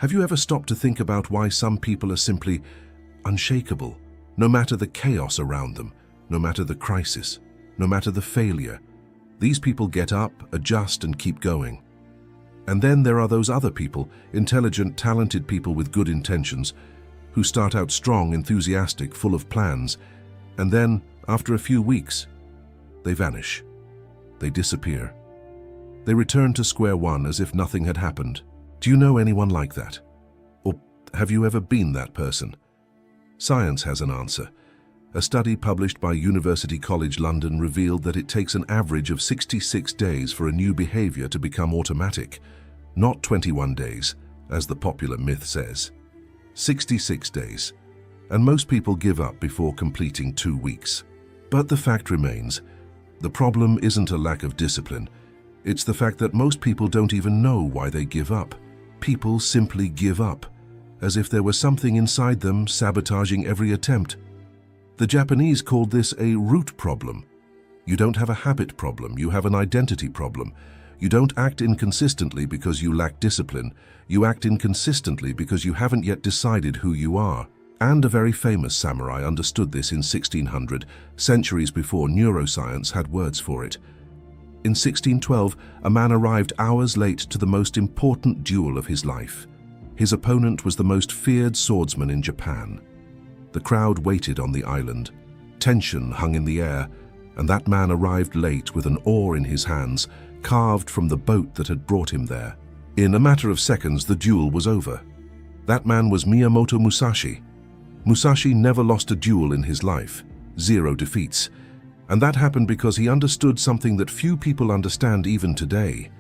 Have you ever stopped to think about why some people are simply unshakable, no matter the chaos around them, no matter the crisis, no matter the failure? These people get up, adjust, and keep going. And then there are those other people, intelligent, talented people with good intentions, who start out strong, enthusiastic, full of plans, and then, after a few weeks, they vanish. They disappear. They return to square one as if nothing had happened. Do you know anyone like that? Or have you ever been that person? Science has an answer. A study published by University College London revealed that it takes an average of 66 days for a new behavior to become automatic, not 21 days, as the popular myth says. 66 days. And most people give up before completing 2 weeks. But the fact remains, the problem isn't a lack of discipline. It's the fact that most people don't even know why they give up. People simply give up, as if there was something inside them sabotaging every attempt. The Japanese called this a root problem. You don't have a habit problem, you have an identity problem. You don't act inconsistently because you lack discipline. You act inconsistently because you haven't yet decided who you are. And a very famous samurai understood this in 1600, centuries before neuroscience had words for it. In 1612, a man arrived hours late to the most important duel of his life. His opponent was the most feared swordsman in Japan. The crowd waited on the island. Tension hung in the air, and that man arrived late with an oar in his hands, carved from the boat that had brought him there. In a matter of seconds, the duel was over. That man was Miyamoto Musashi. Musashi never lost a duel in his life, 0 defeats. And that happened because he understood something that few people understand even today.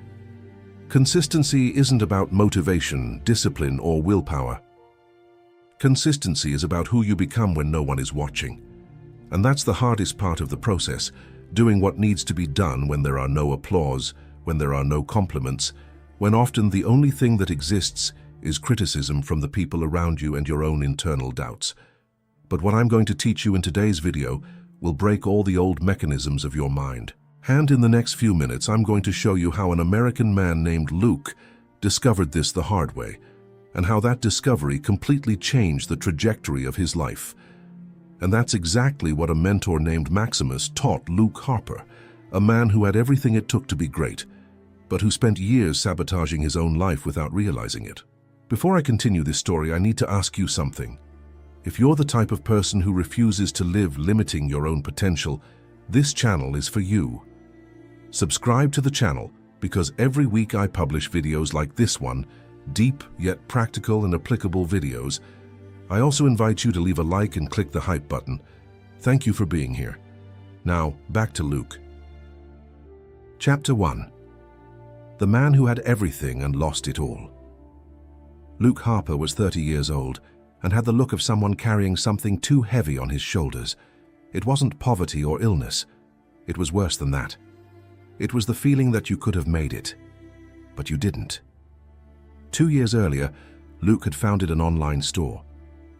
Consistency isn't about motivation, discipline, or willpower. Consistency is about who you become when no one is watching. And that's the hardest part of the process, doing what needs to be done when there are no applause, when there are no compliments, when often the only thing that exists is criticism from the people around you and your own internal doubts. But what I'm going to teach you in today's video will break all the old mechanisms of your mind. And in the next few minutes, I'm going to show you how an American man named Luke discovered this the hard way, and how that discovery completely changed the trajectory of his life. And that's exactly what a mentor named Maximus taught Luke Harper, a man who had everything it took to be great, but who spent years sabotaging his own life without realizing it. Before I continue this story, I need to ask you something. If you're the type of person who refuses to live limiting your own potential, this channel is for you. Subscribe to the channel because every week I publish videos like this one, deep yet practical and applicable videos. I also invite you to leave a like and click the hype button. Thank you for being here. Now, back to Luke. Chapter 1. The man who had everything and lost it all. Luke Harper was 30 years old and had the look of someone carrying something too heavy on his shoulders. It wasn't poverty or illness. It was worse than that. It was the feeling that you could have made it, but you didn't. 2 years earlier, Luke had founded an online store,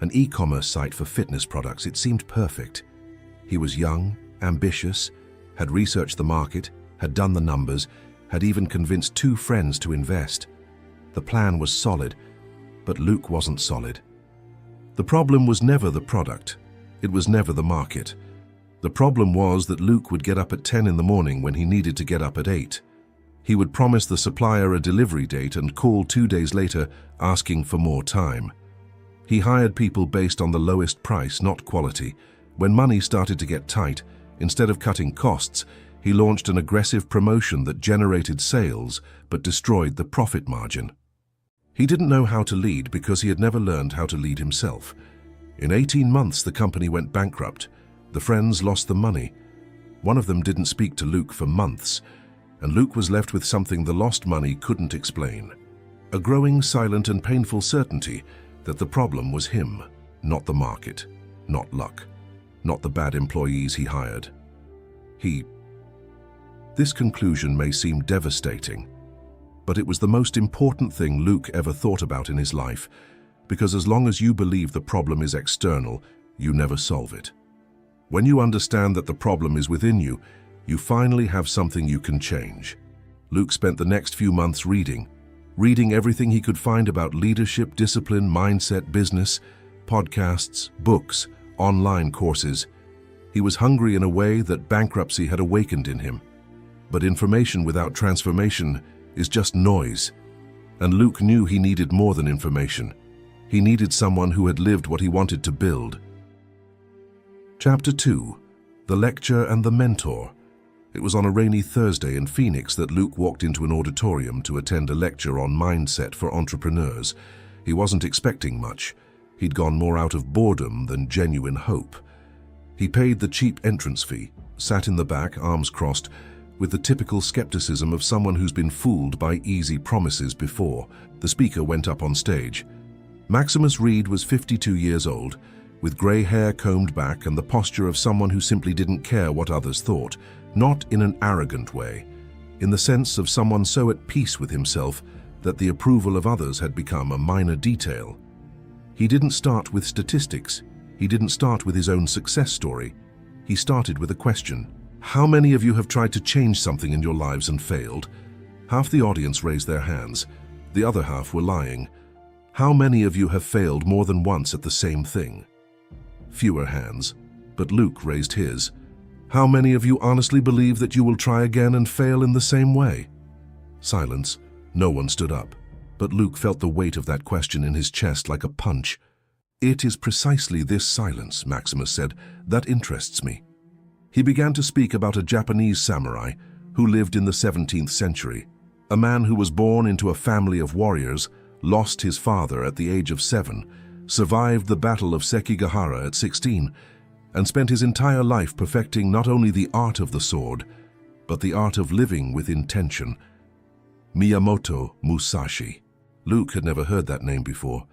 an e-commerce site for fitness products. It seemed perfect. He was young, ambitious, had researched the market, had done the numbers, had even convinced 2 friends to invest. The plan was solid, but Luke wasn't solid. The problem was never the product. It was never the market. The problem was that Luke would get up at 10 in the morning when he needed to get up at 8. He would promise the supplier a delivery date and call 2 days later asking for more time. He hired people based on the lowest price, not quality. When money started to get tight, instead of cutting costs, he launched an aggressive promotion that generated sales but destroyed the profit margin. He didn't know how to lead because he had never learned how to lead himself. In 18 months, the company went bankrupt. The friends lost the money. One of them didn't speak to Luke for months, and Luke was left with something the lost money couldn't explain. A growing, silent and painful certainty that the problem was him, not the market, not luck, not the bad employees he hired. This conclusion may seem devastating, but it was the most important thing Luke ever thought about in his life, because as long as you believe the problem is external, you never solve it. When you understand that the problem is within you, you finally have something you can change. Luke spent the next few months reading, reading everything he could find about leadership, discipline, mindset, business, podcasts, books, online courses. He was hungry in a way that bankruptcy had awakened in him. But information without transformation is just noise. And Luke knew he needed more than information. He needed someone who had lived what he wanted to build. Chapter 2. The Lecture and the Mentor. It was on a rainy Thursday in Phoenix that Luke walked into an auditorium to attend a lecture on mindset for entrepreneurs. He wasn't expecting much. He'd gone more out of boredom than genuine hope. He paid the cheap entrance fee, sat in the back, arms crossed, with the typical skepticism of someone who's been fooled by easy promises before. The speaker went up on stage. Maximus Reed was 52 years old, with grey hair combed back and the posture of someone who simply didn't care what others thought, not in an arrogant way, in the sense of someone so at peace with himself that the approval of others had become a minor detail. He didn't start with statistics. He didn't start with his own success story. He started with a question. How many of you have tried to change something in your lives and failed? Half the audience raised their hands. The other half were lying. How many of you have failed more than once at the same thing? Fewer hands, but Luke raised his. How many of you honestly believe that you will try again and fail in the same way? Silence. No one stood up, but Luke felt the weight of that question in his chest like a punch. It is precisely this silence, Maximus said, that interests me. He began to speak about a Japanese samurai who lived in the 17th century, a man who was born into a family of warriors, lost his father at the age of 7, survived the Battle of Sekigahara at 16, and spent his entire life perfecting not only the art of the sword, but the art of living with intention. Miyamoto Musashi. Luke had never heard that name before,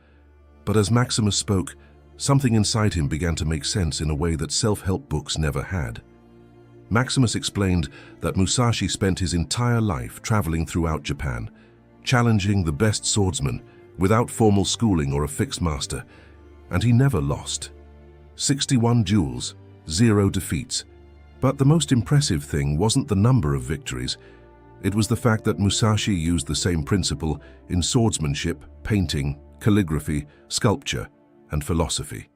but as Maximus spoke, something inside him began to make sense in a way that self-help books never had. Maximus explained that Musashi spent his entire life traveling throughout Japan, challenging the best swordsmen without formal schooling or a fixed master, and he never lost. 61 duels, 0 defeats. But the most impressive thing wasn't the number of victories. It was the fact that Musashi used the same principle in swordsmanship, painting, calligraphy, sculpture, and philosophy.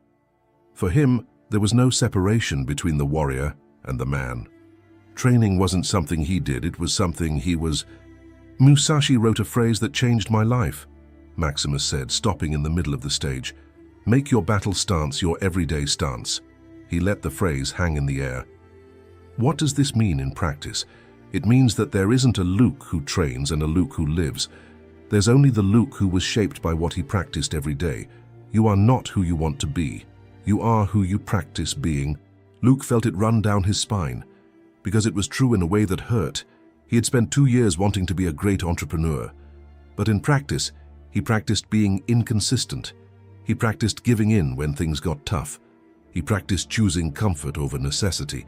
For him, there was no separation between the warrior and the man. Training wasn't something he did, it was something he was. Musashi wrote a phrase that changed my life, Maximus said, stopping in the middle of the stage. Make your battle stance your everyday stance. He let the phrase hang in the air. What does this mean in practice? It means that there isn't a Luke who trains and a Luke who lives. There's only the Luke who was shaped by what he practiced every day. You are not who you want to be. You are who you practice being. Luke felt it run down his spine, because it was true in a way that hurt. He had spent 2 years wanting to be a great entrepreneur. But in practice, he practiced being inconsistent. He practiced giving in when things got tough. He practiced choosing comfort over necessity.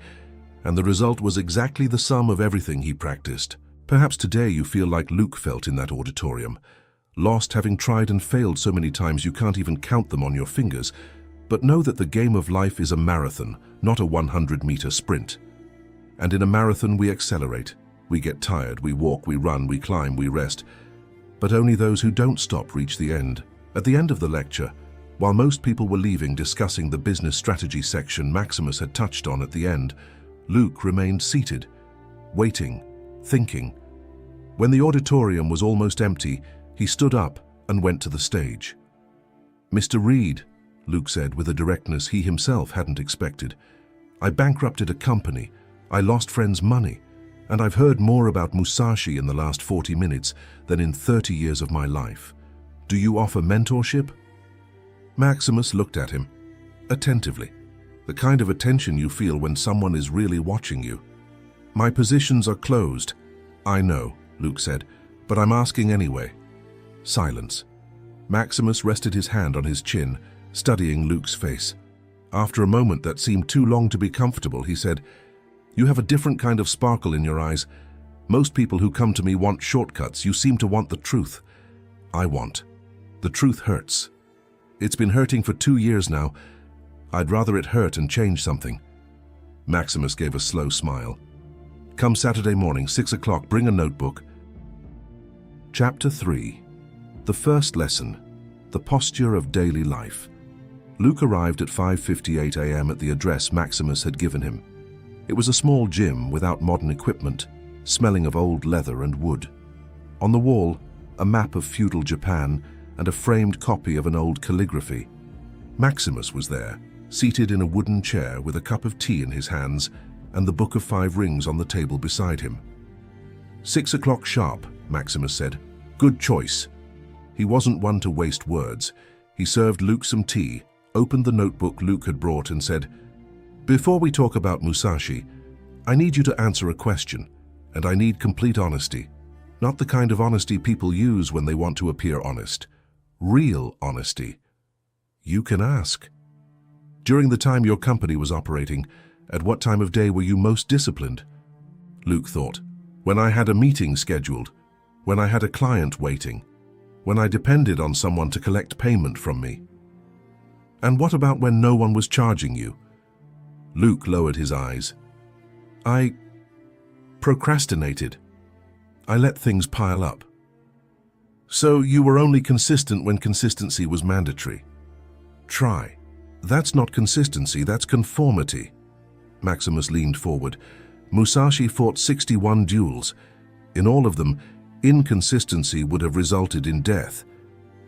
And the result was exactly the sum of everything he practiced. Perhaps today you feel like Luke felt in that auditorium. Lost, having tried and failed so many times you can't even count them on your fingers. But know that the game of life is a marathon, not a 100-meter sprint. And in a marathon we accelerate. We get tired, we walk, we run, we climb, we rest. But only those who don't stop reach the end. At the end of the lecture, while most people were leaving discussing the business strategy section Maximus had touched on at the end, Luke remained seated, waiting, thinking. When the auditorium was almost empty, he stood up and went to the stage. Mr. Reed, Luke said with a directness he himself hadn't expected, I bankrupted a company, I lost friends' money, and I've heard more about Musashi in the last 40 minutes than in 30 years of my life. Do you offer mentorship? Maximus looked at him, attentively, the kind of attention you feel when someone is really watching you. My positions are closed. I know, Luke said, but I'm asking anyway. Silence. Maximus rested his hand on his chin, studying Luke's face. After a moment that seemed too long to be comfortable, he said, You have a different kind of sparkle in your eyes. Most people who come to me want shortcuts. You seem to want the truth. I want. The truth hurts. It's been hurting for 2 years now. I'd rather it hurt and change something. Maximus gave a slow smile. Come Saturday morning, 6 o'clock, bring a notebook. Chapter 3. The first lesson, the posture of daily life. Luke arrived at 5:58 a.m. at the address Maximus had given him. It was a small gym without modern equipment, smelling of old leather and wood. On the wall, a map of feudal Japan and a framed copy of an old calligraphy. Maximus was there, seated in a wooden chair with a cup of tea in his hands and the Book of 5 Rings on the table beside him. 6 o'clock sharp, Maximus said. Good choice. He wasn't one to waste words. He served Luke some tea, opened the notebook Luke had brought and said, Before we talk about Musashi, I need you to answer a question, and I need complete honesty. Not the kind of honesty people use when they want to appear honest. Real honesty. You can ask. During the time your company was operating, at what time of day were you most disciplined? Luke thought. When I had a meeting scheduled, when I had a client waiting, when I depended on someone to collect payment from me. And what about when no one was charging you? Luke lowered his eyes. I procrastinated. I let things pile up. So you were only consistent when consistency was mandatory. Try. That's not consistency, that's conformity. Maximus leaned forward. Musashi fought 61 duels. In all of them, inconsistency would have resulted in death.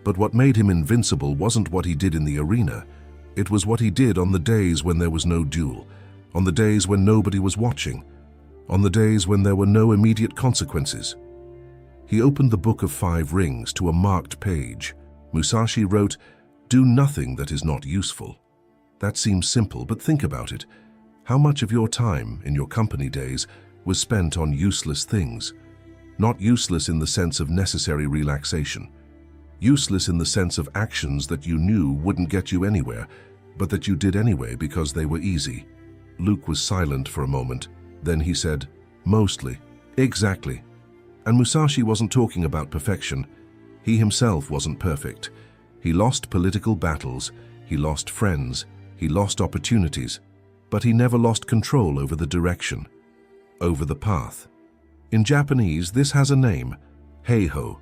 But what made him invincible wasn't what he did in the arena. It was what he did on the days when there was no duel, on the days when nobody was watching, on the days when there were no immediate consequences. He opened the Book of 5 Rings to a marked page. Musashi wrote, Do nothing that is not useful. That seems simple, but think about it. How much of your time, in your company days, was spent on useless things? Not useless in the sense of necessary relaxation. Useless in the sense of actions that you knew wouldn't get you anywhere, but that you did anyway because they were easy. Luke was silent for a moment. Then he said, Mostly. Exactly. And Musashi wasn't talking about perfection. He himself wasn't perfect. He lost political battles, he lost friends, he lost opportunities, but he never lost control over the direction, over the path. In Japanese, this has a name, Heiho.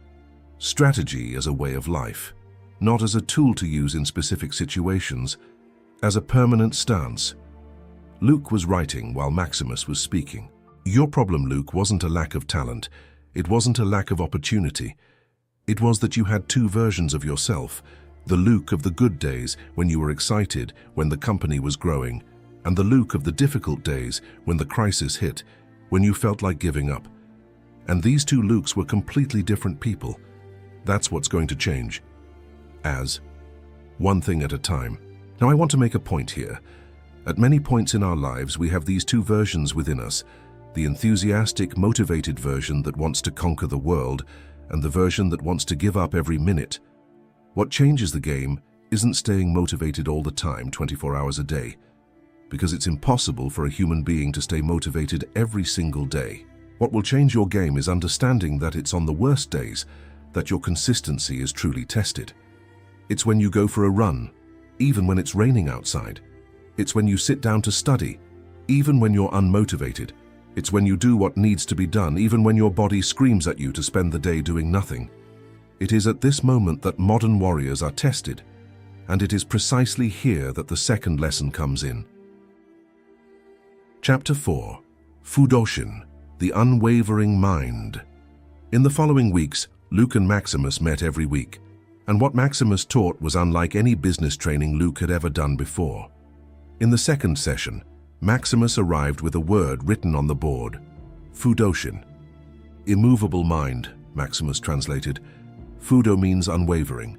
Strategy as a way of life, not as a tool to use in specific situations, as a permanent stance. Luke was writing while Maximus was speaking. Your problem, Luke, wasn't a lack of talent. It wasn't a lack of opportunity. It was that you had two versions of yourself, the Luke of the good days when you were excited, when the company was growing, and the Luke of the difficult days when the crisis hit, when you felt like giving up. And these two Lukes were completely different people. That's what's going to change. One thing at a time. Now I want to make a point here. At many points in our lives we have these two versions within us, the enthusiastic, motivated version that wants to conquer the world, and the version that wants to give up every minute. What changes the game isn't staying motivated all the time, 24 hours a day, because it's impossible for a human being to stay motivated every single day. What will change your game is understanding that it's on the worst days that your consistency is truly tested. It's when you go for a run, even when it's raining outside. It's when you sit down to study, even when you're unmotivated. It's when you do what needs to be done, even when your body screams at you to spend the day doing nothing. It is at this moment that modern warriors are tested, and it is precisely here that the second lesson comes in. Chapter 4. Fudōshin, the unwavering mind. In the following weeks, Luke and Maximus met every week, and what Maximus taught was unlike any business training Luke had ever done before. In the second session, Maximus arrived with a word written on the board, Fudōshin. Immovable mind, Maximus translated. Fudo means unwavering.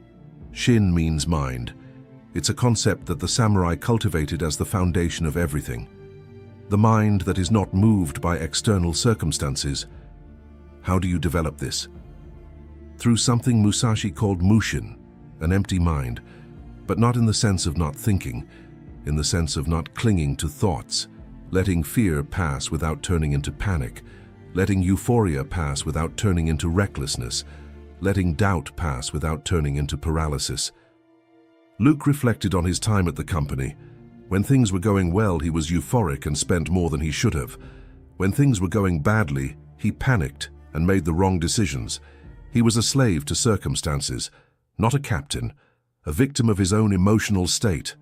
Shin means mind. It's a concept that the samurai cultivated as the foundation of everything. The mind that is not moved by external circumstances. How do you develop this? Through something Musashi called mushin, an empty mind, but not in the sense of not thinking, in the sense of not clinging to thoughts, letting fear pass without turning into panic, letting euphoria pass without turning into recklessness, letting doubt pass without turning into paralysis. Luke reflected on his time at the company. When things were going well, he was euphoric and spent more than he should have. When things were going badly, he panicked and made the wrong decisions. He was a slave to circumstances, not a captain, a victim of his own emotional state.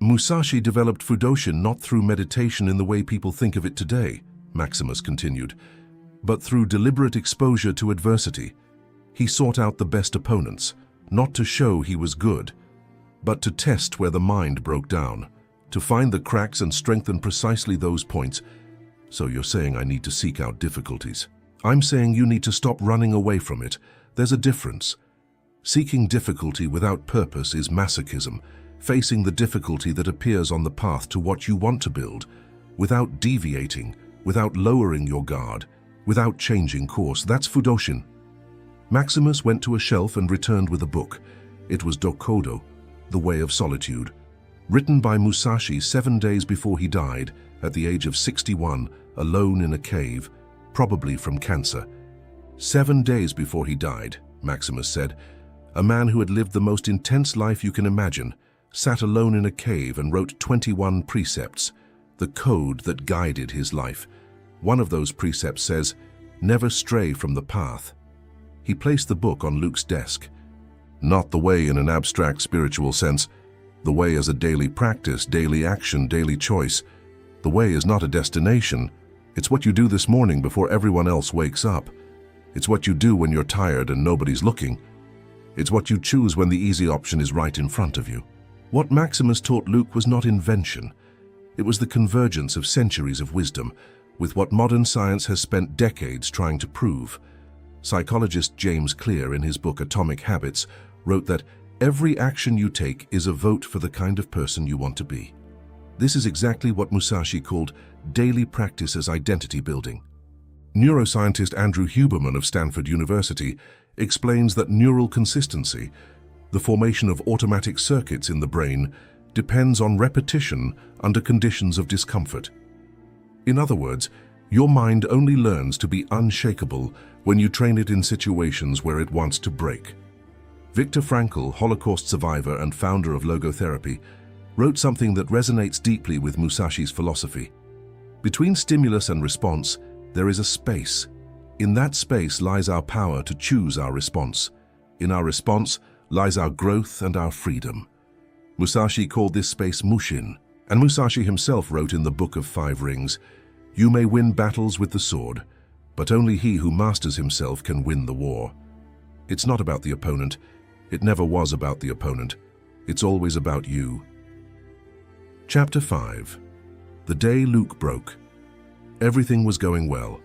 Musashi developed Fudōshin not through meditation in the way people think of it today, Maximus continued, but through deliberate exposure to adversity. He sought out the best opponents, not to show he was good, but to test where the mind broke down, to find the cracks and strengthen precisely those points. So you're saying I need to seek out difficulties. I'm saying you need to stop running away from it. There's a difference. Seeking difficulty without purpose is masochism, facing the difficulty that appears on the path to what you want to build, without deviating, without lowering your guard, without changing course. That's Fudōshin. Maximus went to a shelf and returned with a book. It was Dokkodo, The Way of Solitude, written by Musashi 7 days before he died, at the age of 61, alone in a cave, probably from cancer. 7 days before he died, Maximus said, a man who had lived the most intense life you can imagine, sat alone in a cave and wrote 21 precepts, the code that guided his life. One of those precepts says, never stray from the path. He placed the book on Luke's desk. Not the way in an abstract spiritual sense, the way as a daily practice, daily action, daily choice. The way is not a destination. It's what you do this morning before everyone else wakes up. It's what you do when you're tired and nobody's looking. It's what you choose when the easy option is right in front of you. What Maximus taught Luke was not invention. It was the convergence of centuries of wisdom with what modern science has spent decades trying to prove. Psychologist James Clear, in his book Atomic Habits, wrote that every action you take is a vote for the kind of person you want to be. This is exactly what Musashi called daily practice as identity building. Neuroscientist Andrew Huberman of Stanford University explains that neural consistency, the formation of automatic circuits in the brain, depends on repetition under conditions of discomfort. In other words, your mind only learns to be unshakable when you train it in situations where it wants to break. Viktor Frankl, Holocaust survivor and founder of logotherapy, wrote something that resonates deeply with Musashi's philosophy. Between stimulus and response, there is a space. In that space lies our power to choose our response. In our response lies our growth and our freedom. Musashi called this space Mushin, and Musashi himself wrote in the Book of Five Rings, "You may win battles with the sword, but only he who masters himself can win the war." It's not about the opponent. It never was about the opponent. It's always about you. Chapter 5. The day Luke broke. Everything was going well.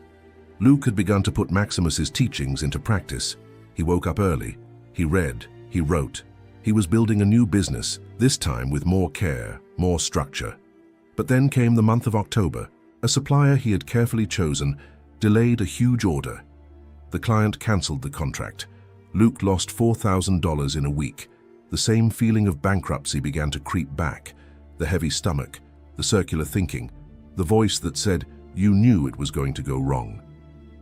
Luke had begun to put Maximus's teachings into practice. He woke up early. He read. He wrote. He was building a new business, this time with more care, more structure. But then came the month of October. A supplier he had carefully chosen delayed a huge order. The client cancelled the contract. Luke lost $4,000 in a week. The same feeling of bankruptcy began to creep back. The heavy stomach, the circular thinking, the voice that said, you knew it was going to go wrong.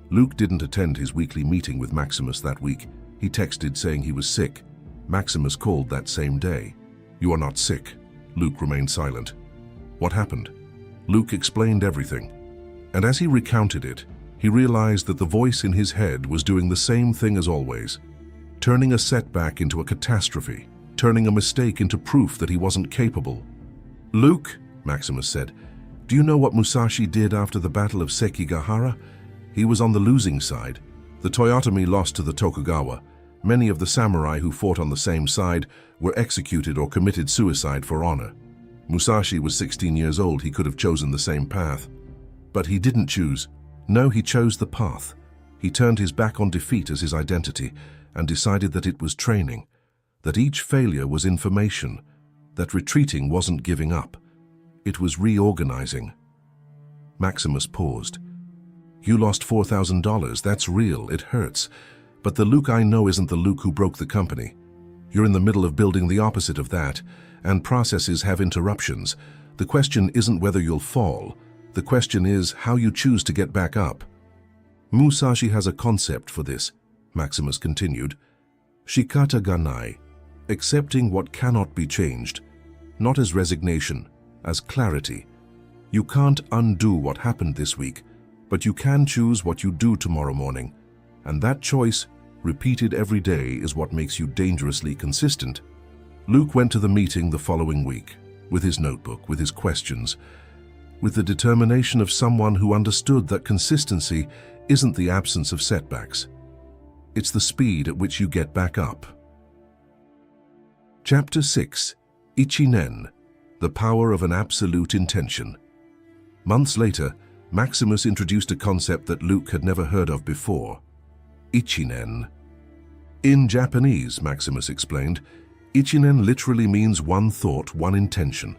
Luke didn't attend his weekly meeting with Maximus that week. He texted saying he was sick. Maximus called that same day. "You are not sick." Luke remained silent. What happened? Luke explained everything. And as he recounted it, he realized that the voice in his head was doing the same thing as always, turning a setback into a catastrophe, turning a mistake into proof that he wasn't capable. "Luke," Maximus said, "do you know what Musashi did after the Battle of Sekigahara? He was on the losing side. The Toyotomi lost to the Tokugawa. Many of the samurai who fought on the same side were executed or committed suicide for honor. Musashi was 16 years old. He could have chosen the same path. But he didn't choose. No, he chose the path. He turned his back on defeat as his identity and decided that it was training, that each failure was information, that retreating wasn't giving up. It was reorganizing." Maximus paused. "You lost $4,000. That's real. It hurts. But the Luke I know isn't the Luke who broke the company. You're in the middle of building the opposite of that, and processes have interruptions. The question isn't whether you'll fall. The question is how you choose to get back up." Musashi has a concept for this, Maximus continued. Shikata ganai, accepting what cannot be changed, not as resignation, as clarity. You can't undo what happened this week, but you can choose what you do tomorrow morning. And that choice repeated every day, is what makes you dangerously consistent. Luke went to the meeting the following week, with his notebook, with his questions, with the determination of someone who understood that consistency isn't the absence of setbacks. It's the speed at which you get back up. Chapter 6. Ichinen, the power of an absolute intention. Months later, Maximus introduced a concept that Luke had never heard of before. Ichinen. In Japanese, Maximus explained, Ichinen literally means one thought, one intention.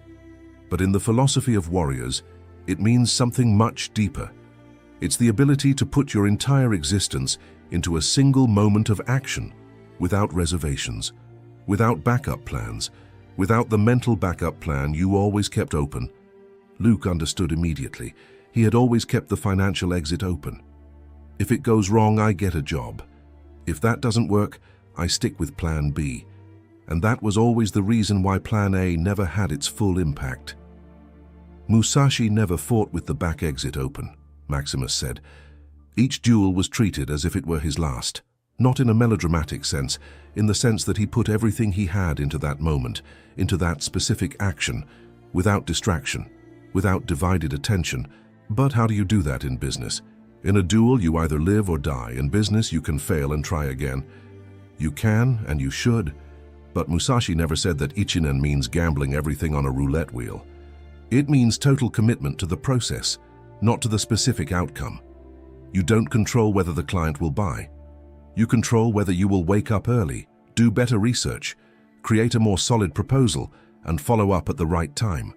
But in the philosophy of warriors, it means something much deeper. It's the ability to put your entire existence into a single moment of action, without reservations, without backup plans, without the mental backup plan you always kept open. Luke understood immediately. He had always kept the financial exit open. If it goes wrong, I get a job. If that doesn't work, I stick with plan B. And that was always the reason why plan A never had its full impact. Musashi never fought with the back exit open, Maximus said. Each duel was treated as if it were his last, not in a melodramatic sense, in the sense that he put everything he had into that moment, into that specific action, without distraction, without divided attention. But how do you do that in business? In a duel, you either live or die. In business, you can fail and try again. You can and you should. But Musashi never said that Ichinen means gambling everything on a roulette wheel. It means total commitment to the process, not to the specific outcome. You don't control whether the client will buy. You control whether you will wake up early, do better research, create a more solid proposal, and follow up at the right time.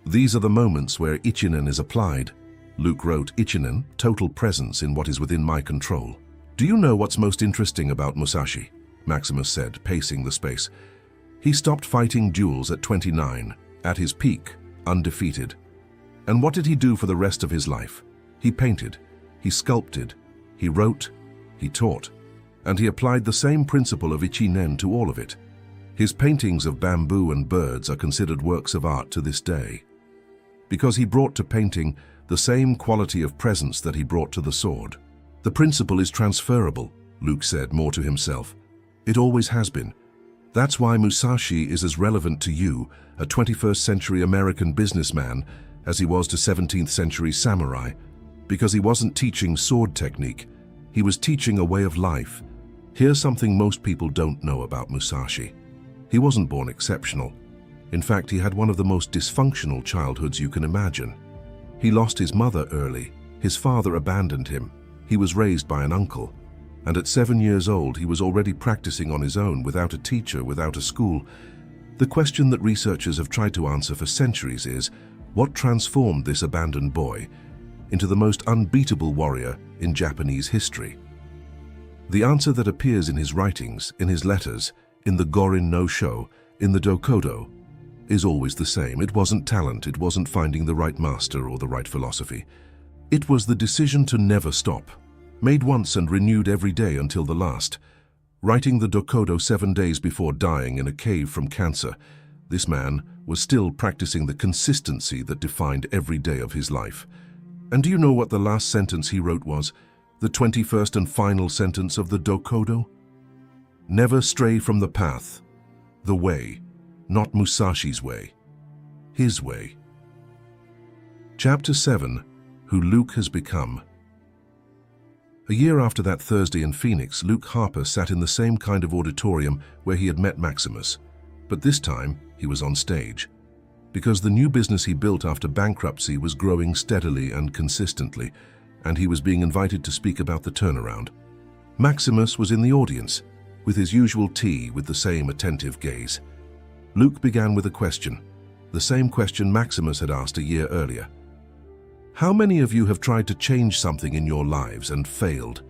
These are the moments where Ichinen is applied. Luke wrote, Ichinen, total presence in what is within my control. Do you know what's most interesting about Musashi? Maximus said, pacing the space. He stopped fighting duels at 29, at his peak, undefeated. And what did he do for the rest of his life? He painted, he sculpted, he wrote, he taught, and he applied the same principle of Ichinen to all of it. His paintings of bamboo and birds are considered works of art to this day, because he brought to painting the same quality of presence that he brought to the sword. The principle is transferable, Luke said, more to himself. It always has been. That's why Musashi is as relevant to you, a 21st century American businessman, as he was to 17th century samurai, because he wasn't teaching sword technique, he was teaching a way of life. Here's something most people don't know about Musashi. He wasn't born exceptional. In fact, he had one of the most dysfunctional childhoods you can imagine. He lost his mother early. His father abandoned him. He was raised by an uncle. And at 7 years old, he was already practicing on his own, without a teacher, without a school. The question that researchers have tried to answer for centuries is, what transformed this abandoned boy into the most unbeatable warrior in Japanese history? The answer that appears in his writings, in his letters, in the Gorin no Sho, in the Dokkodo, is always the same. It wasn't talent, it wasn't finding the right master or the right philosophy. It was the decision to never stop, made once and renewed every day until the last. Writing the Dokkodo 7 days before dying in a cave from cancer, this man was still practicing the consistency that defined every day of his life. And do you know what the last sentence he wrote was? The 21st and final sentence of the Dokkodo? Never stray from the path, the way, not Musashi's way, his way. Chapter 7. Who Luke has become. A year after that Thursday in Phoenix, Luke Harper sat in the same kind of auditorium where he had met Maximus, but this time he was on stage, because the new business he built after bankruptcy was growing steadily and consistently, and he was being invited to speak about the turnaround. Maximus was in the audience, with his usual tea, with the same attentive gaze. Luke began with a question, the same question Maximus had asked a year earlier. How many of you have tried to change something in your lives and failed?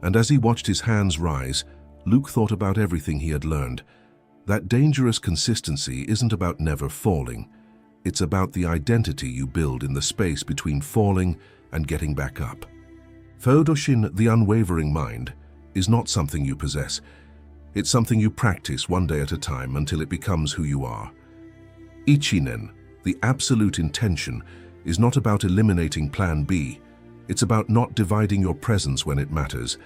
And as he watched his hands rise, Luke thought about everything he had learned. That dangerous consistency isn't about never falling. It's about the identity you build in the space between falling and getting back up. Fudōshin, the unwavering mind, is not something you possess. It's something you practice one day at a time until it becomes who you are. Ichinen, the absolute intention, is not about eliminating plan B. It's about not dividing your presence when it matters.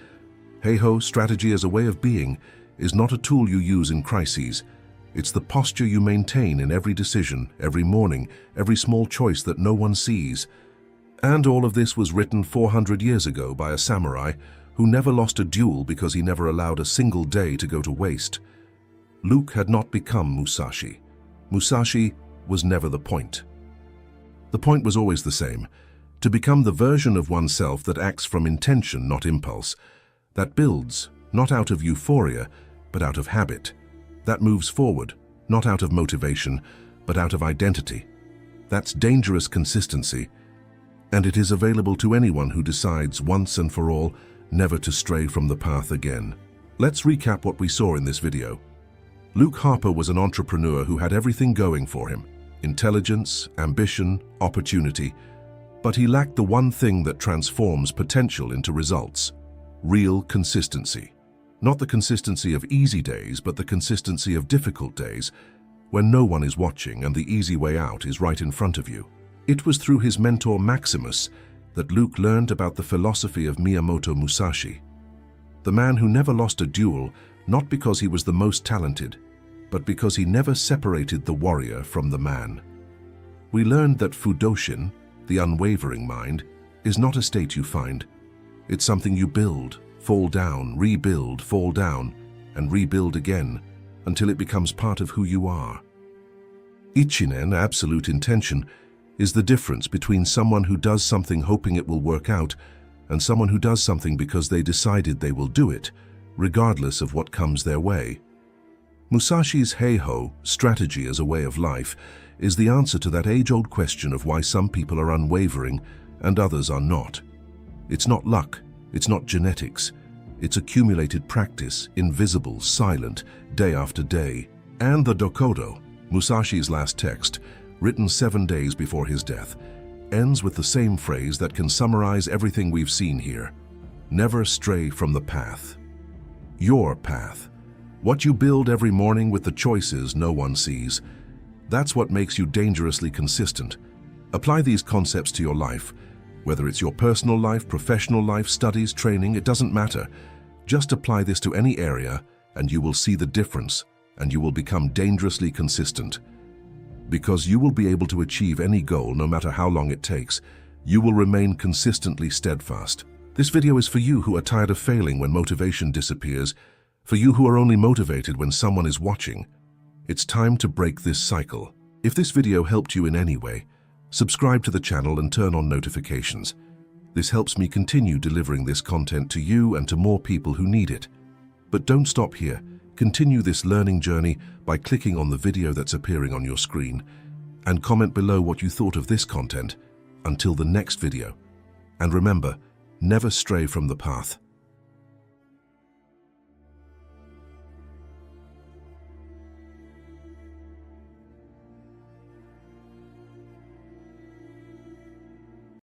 Heiho, strategy as a way of being, is not a tool you use in crises. It's the posture you maintain in every decision, every morning, every small choice that no one sees. And all of this was written 400 years ago by a samurai who never lost a duel because he never allowed a single day to go to waste. Luke had not become Musashi. Musashi was never the point. The point was always the same: to become the version of oneself that acts from intention, not impulse, that builds, not out of euphoria, but out of habit, that moves forward, not out of motivation, but out of identity. That's dangerous consistency, and it is available to anyone who decides once and for all never to stray from the path again. Let's recap what we saw in this video. Luke Harper was an entrepreneur who had everything going for him: intelligence, ambition, opportunity, but he lacked the one thing that transforms potential into results: real consistency. Not the consistency of easy days, but the consistency of difficult days, when no one is watching and the easy way out is right in front of you. It was through his mentor Maximus that Luke learned about the philosophy of Miyamoto Musashi, the man who never lost a duel, not because he was the most talented, but because he never separated the warrior from the man. We learned that Fudōshin, the unwavering mind, is not a state you find. It's something you build, fall down, rebuild, fall down, and rebuild again, until it becomes part of who you are. Ichinen, absolute intention, is the difference between someone who does something hoping it will work out and someone who does something because they decided they will do it, regardless of what comes their way. Musashi's Heiho, strategy as a way of life, is the answer to that age-old question of why some people are unwavering and others are not. It's not luck, it's not genetics, it's accumulated practice, invisible, silent, day after day. And the Dokkodo, Musashi's last text, written 7 days before his death, ends with the same phrase that can summarize everything we've seen here: never stray from the path. Your path. What you build every morning with the choices no one sees. That's what makes you dangerously consistent. Apply these concepts to your life. Whether it's your personal life, professional life, studies, training, it doesn't matter. Just apply this to any area and you will see the difference, and you will become dangerously consistent. Because you will be able to achieve any goal no matter how long it takes. You will remain consistently steadfast. This video is for you who are tired of failing when motivation disappears, for you who are only motivated when someone is watching. It's time to break this cycle. If this video helped you in any way, subscribe to the channel and turn on notifications. This helps me continue delivering this content to you and to more people who need it. But don't stop here. Continue this learning journey by clicking on the video that's appearing on your screen, and comment below what you thought of this content. Until the next video. And remember, never stray from the path.